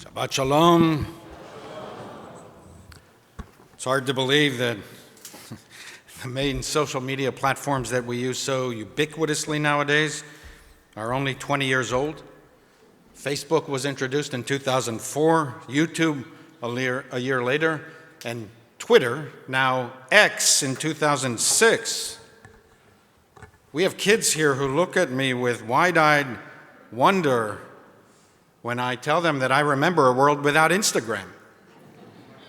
Shabbat Shalom. It's hard to believe that the main social media platforms that we use so ubiquitously nowadays are only 20 years old. Facebook was introduced in 2004, YouTube a year later, and Twitter, now X, in 2006. We have kids here who look at me with wide-eyed wonder when I tell them that I remember a world without Instagram.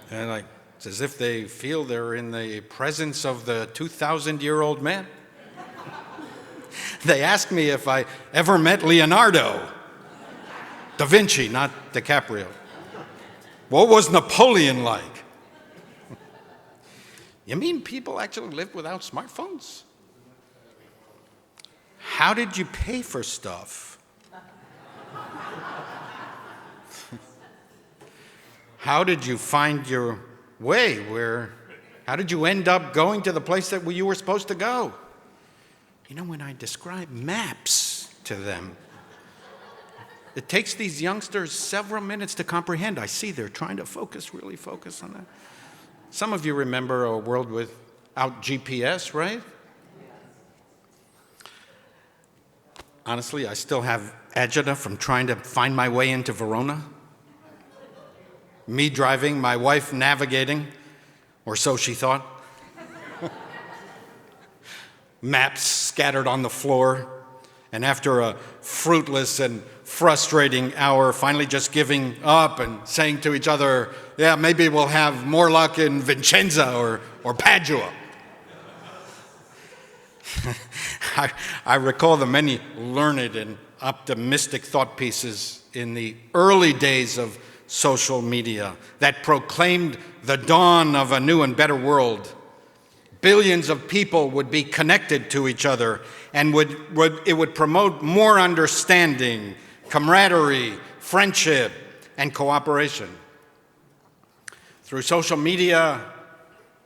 And it's as if they feel they're in the presence of the 2,000-year-old man. They ask me if I ever met Leonardo da Vinci, not DiCaprio. What was Napoleon like? You mean people actually lived without smartphones? How did you pay for stuff? How did you find your way? How did you end up going to the place that you were supposed to go? You know, when I describe maps to them, it takes these youngsters several minutes to comprehend. I see they're trying to really focus on that. Some of you remember a world without GPS, right? Honestly, I still have agita from trying to find my way into Verona. Me driving, my wife navigating, or so she thought. Maps scattered on the floor, and after a fruitless and frustrating hour, finally just giving up and saying to each other, yeah, maybe we'll have more luck in Vicenza or Padua. I recall the many learned and optimistic thought pieces in the early days of social media that proclaimed the dawn of a new and better world. Billions of people would be connected to each other, and it would promote more understanding, camaraderie, friendship, and cooperation. Through social media,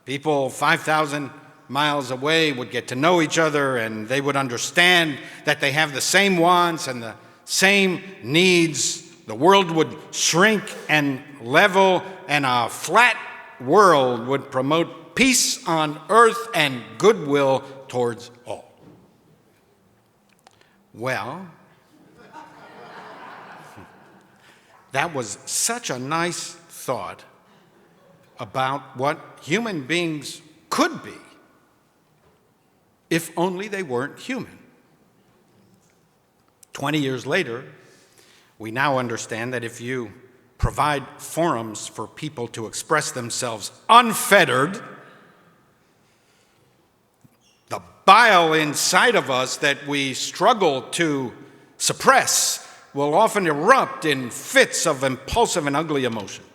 people 5,000 miles away would get to know each other, and they would understand that they have the same wants and the same needs. The world would shrink and level, and a flat world would promote peace on earth and goodwill towards all. Well, that was such a nice thought about what human beings could be if only they weren't human. 20 years later, we now understand that if you provide forums for people to express themselves unfettered, the bile inside of us that we struggle to suppress will often erupt in fits of impulsive and ugly emotion,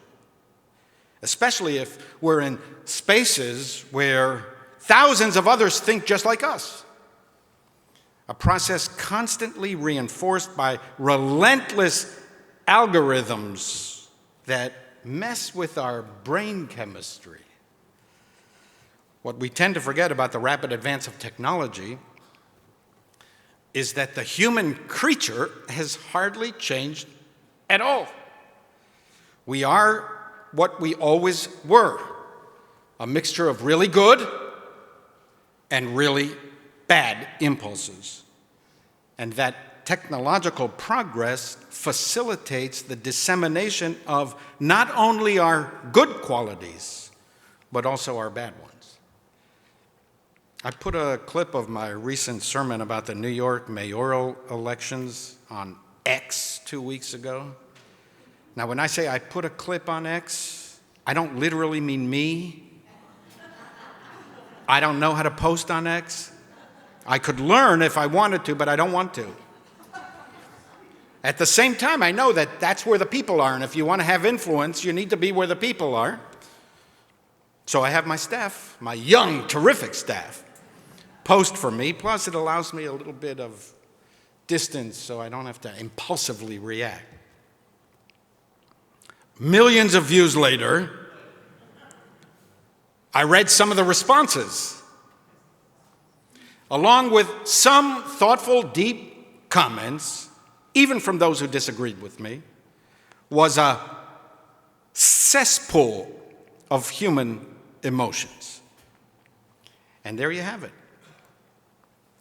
especially if we're in spaces where thousands of others think just like us. A process constantly reinforced by relentless algorithms that mess with our brain chemistry. What we tend to forget about the rapid advance of technology is that the human creature has hardly changed at all. We are what we always were, a mixture of really good and really bad impulses, and that technological progress facilitates the dissemination of not only our good qualities, but also our bad ones. I put a clip of my recent sermon about the New York mayoral elections on X 2 weeks ago. Now, when I say I put a clip on X, I don't literally mean me. I don't know how to post on X. I could learn if I wanted to, but I don't want to. At the same time, I know that that's where the people are, and if you want to have influence, you need to be where the people are. So I have my staff, my young, terrific staff, post for me, plus it allows me a little bit of distance so I don't have to impulsively react. Millions of views later, I read some of the responses, along with some thoughtful, deep comments, even from those who disagreed with me, was a cesspool of human emotions. And there you have it.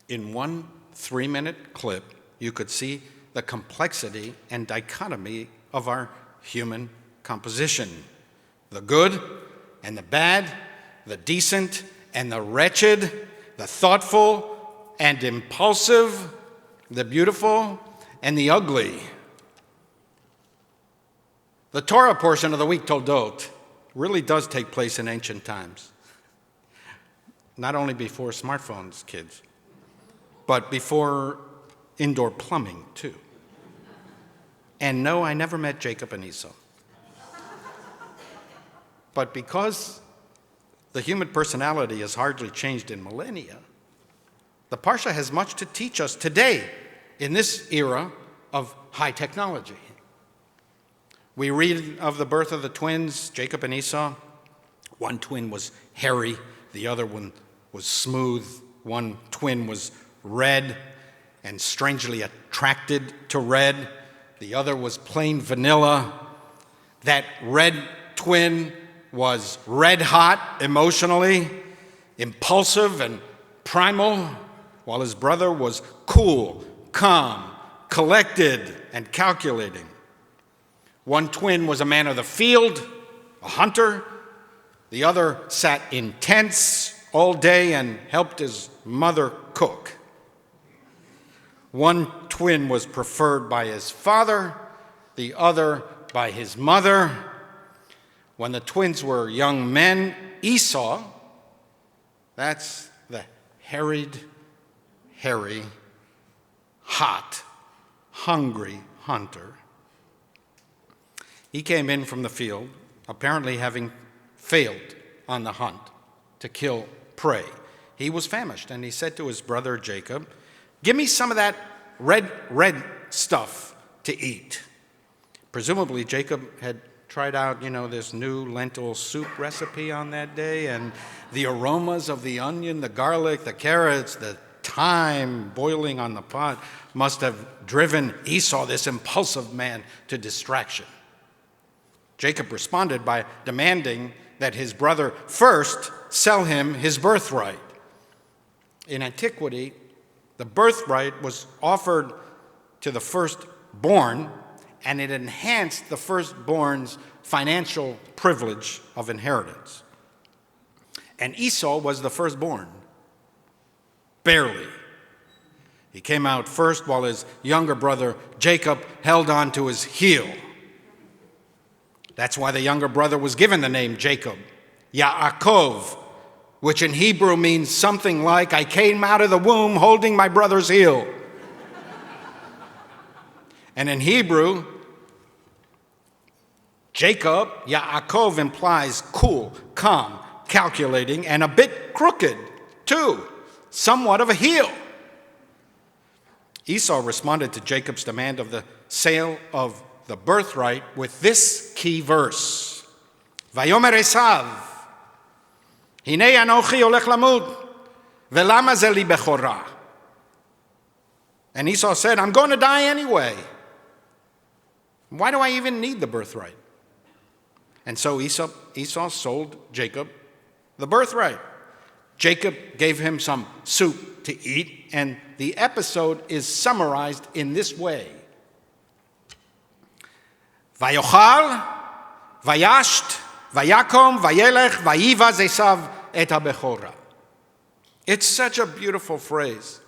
In one 3-minute clip, you could see the complexity and dichotomy of our human composition. The good and the bad, the decent and the wretched, the thoughtful and impulsive, the beautiful and the ugly. The Torah portion of the week, Toldot, really does take place in ancient times. Not only before smartphones, kids, but before indoor plumbing, too. And no, I never met Jacob and Esau. But because the human personality has hardly changed in millennia, the Parsha has much to teach us today in this era of high technology. We read of the birth of the twins, Jacob and Esau. One twin was hairy, the other one was smooth. One twin was red and strangely attracted to red. The other was plain vanilla. That red twin was red hot emotionally, impulsive and primal, while his brother was cool, calm, collected, and calculating. One twin was a man of the field, a hunter. The other sat in tents all day and helped his mother cook. One twin was preferred by his father, the other by his mother. When the twins were young men, Esau, that's the harried, hairy, hot, hungry hunter. He came in from the field, apparently having failed on the hunt to kill prey. He was famished, and he said to his brother Jacob, "Give me some of that red stuff to eat." Presumably, Jacob had tried out, this new lentil soup recipe on that day, and the aromas of the onion, the garlic, the carrots, the thyme boiling on the pot must have driven Esau, this impulsive man, to distraction. Jacob responded by demanding that his brother first sell him his birthright. In antiquity, the birthright was offered to the firstborn, and it enhanced the firstborn's financial privilege of inheritance. And Esau was the firstborn. Barely. He came out first while his younger brother Jacob held on to his heel. That's why the younger brother was given the name Jacob, Yaakov, which in Hebrew means something like, "I came out of the womb holding my brother's heel." And in Hebrew, Jacob, Yaakov, implies cool, calm, calculating, and a bit crooked, too, somewhat of a heel. Esau responded to Jacob's demand of the sale of the birthright with this key verse. Vayomer Esav, Hinei anochi olech lamut, velama ze li bechorah. And Esau said, "I'm going to die anyway. Why do I even need the birthright?" And so Esau sold Jacob the birthright. Jacob gave him some soup to eat, and the episode is summarized in this way. Vayochal, vayasht, vayakom, vayelech, vayivaz Esav et habechorah. It's such a beautiful phrase.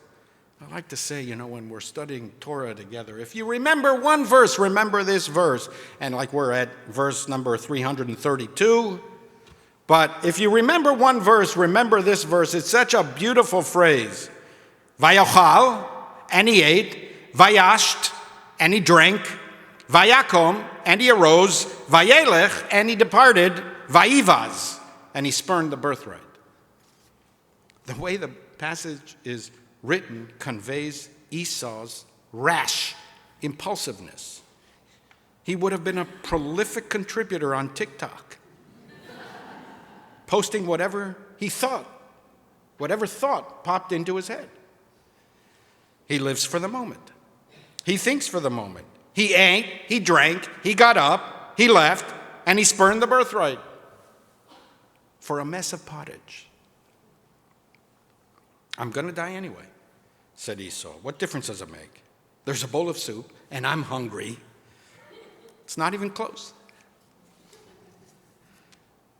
I like to say, when we're studying Torah together, if you remember one verse, remember this verse. And like we're at verse number 332. But if you remember one verse, remember this verse. It's such a beautiful phrase. Vayochal, and he ate. Vayasht, and he drank. Vayakom, and he arose. Vayelech, and he departed. Vayivaz, and he spurned the birthright. The way the passage is written conveys Esau's rash impulsiveness. He would have been a prolific contributor on TikTok, posting whatever he thought, whatever thought popped into his head. He lives for the moment. He thinks for the moment. He ate, he drank, he got up, he left, and he spurned the birthright for a mess of pottage. I'm going to die anyway, said Esau. What difference does it make? There's a bowl of soup, and I'm hungry. It's not even close.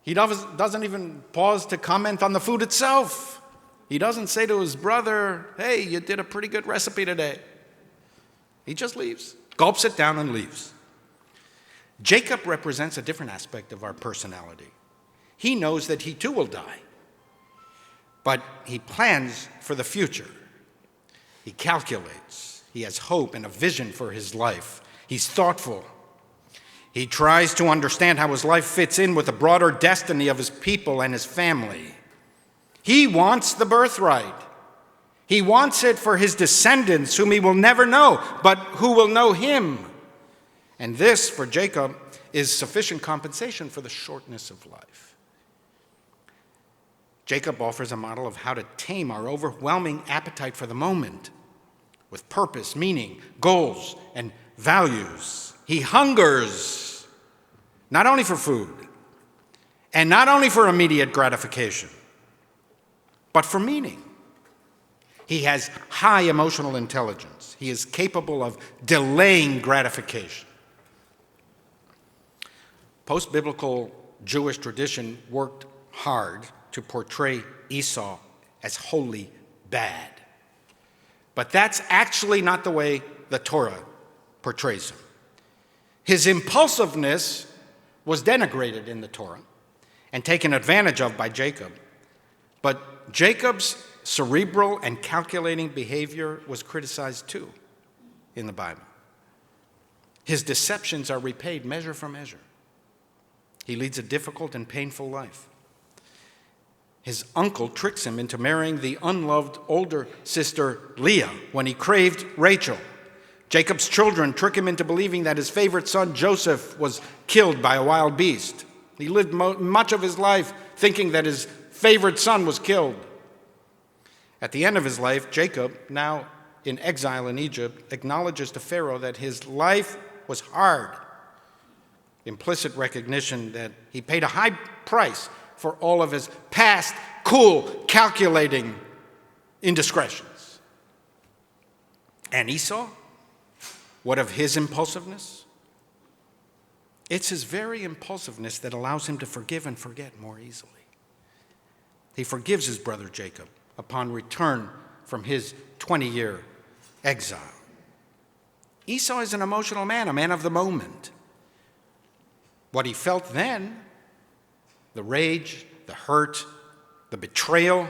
He doesn't even pause to comment on the food itself. He doesn't say to his brother, hey, you did a pretty good recipe today. He just leaves, gulps it down and leaves. Jacob represents a different aspect of our personality. He knows that he too will die, but he plans for the future. He calculates. He has hope and a vision for his life. He's thoughtful. He tries to understand how his life fits in with the broader destiny of his people and his family. He wants the birthright. He wants it for his descendants, whom he will never know, but who will know him. And this, for Jacob, is sufficient compensation for the shortness of life. Jacob offers a model of how to tame our overwhelming appetite for the moment with purpose, meaning, goals, and values. He hungers not only for food and not only for immediate gratification, but for meaning. He has high emotional intelligence. He is capable of delaying gratification. Post-biblical Jewish tradition worked hard to portray Esau as wholly bad. But that's actually not the way the Torah portrays him. His impulsiveness was denigrated in the Torah and taken advantage of by Jacob. But Jacob's cerebral and calculating behavior was criticized too in the Bible. His deceptions are repaid measure for measure. He leads a difficult and painful life. His uncle tricks him into marrying the unloved older sister Leah when he craved Rachel. Jacob's children trick him into believing that his favorite son Joseph was killed by a wild beast. He lived much of his life thinking that his favorite son was killed. At the end of his life, Jacob, now in exile in Egypt, acknowledges to Pharaoh that his life was hard. Implicit recognition that he paid a high price for all of his past, cool, calculating indiscretions. And Esau? What of his impulsiveness? It's his very impulsiveness that allows him to forgive and forget more easily. He forgives his brother Jacob upon return from his 20-year exile. Esau is an emotional man, a man of the moment. What he felt then, the rage, the hurt, the betrayal,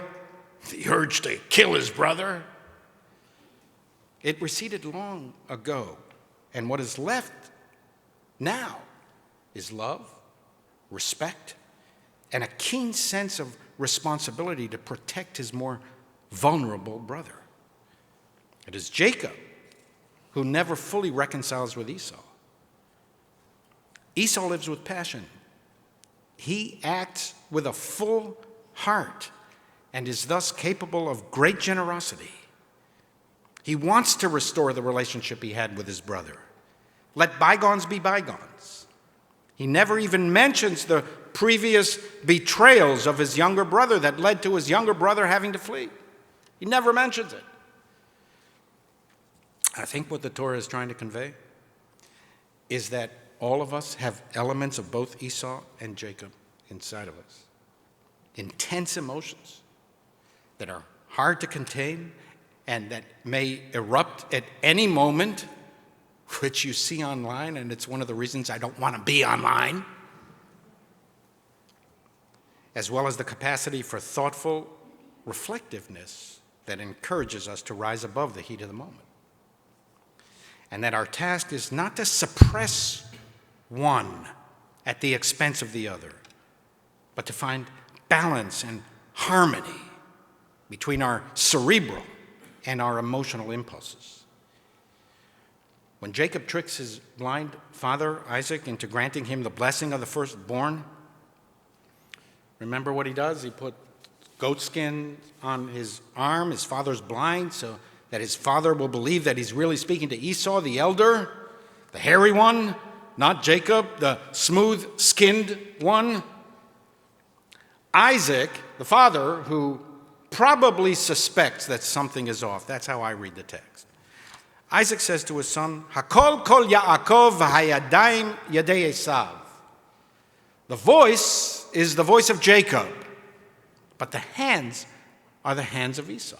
the urge to kill his brother, it receded long ago. And what is left now is love, respect, and a keen sense of responsibility to protect his more vulnerable brother. It is Jacob who never fully reconciles with Esau. Esau lives with passion. He acts with a full heart and is thus capable of great generosity. He wants to restore the relationship he had with his brother. Let bygones be bygones. He never even mentions the previous betrayals of his younger brother that led to his younger brother having to flee. He never mentions it. I think what the Torah is trying to convey is that all of us have elements of both Esau and Jacob inside of us. Intense emotions that are hard to contain and that may erupt at any moment, which you see online, and it's one of the reasons I don't want to be online, as well as the capacity for thoughtful reflectiveness that encourages us to rise above the heat of the moment. And that our task is not to suppress one at the expense of the other, but to find balance and harmony between our cerebral and our emotional impulses. When Jacob tricks his blind father, Isaac, into granting him the blessing of the firstborn, remember what he does? He put goat skin on his arm. His father's blind, so that his father will believe that he's really speaking to Esau, the elder, the hairy one, not Jacob, the smooth-skinned one. Isaac, the father, who probably suspects that something is off. That's how I read the text. Isaac says to his son, Hakol kol Yaakov hayadayim yadei Esav. The voice is the voice of Jacob, but the hands are the hands of Esau.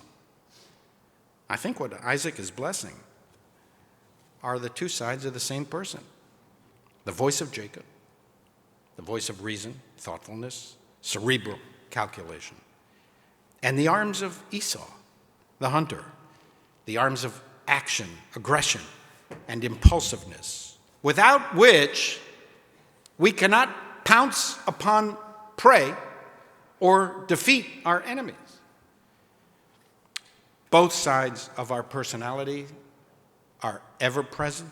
I think what Isaac is blessing are the two sides of the same person. The voice of Jacob, the voice of reason, thoughtfulness, cerebral calculation, and the arms of Esau, the hunter, the arms of action, aggression, and impulsiveness, without which we cannot pounce upon prey or defeat our enemies. Both sides of our personality are ever present.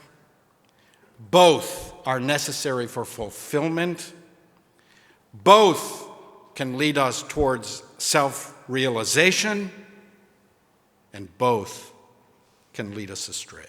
Both are necessary for fulfillment. Both can lead us towards self-realization, and both can lead us astray.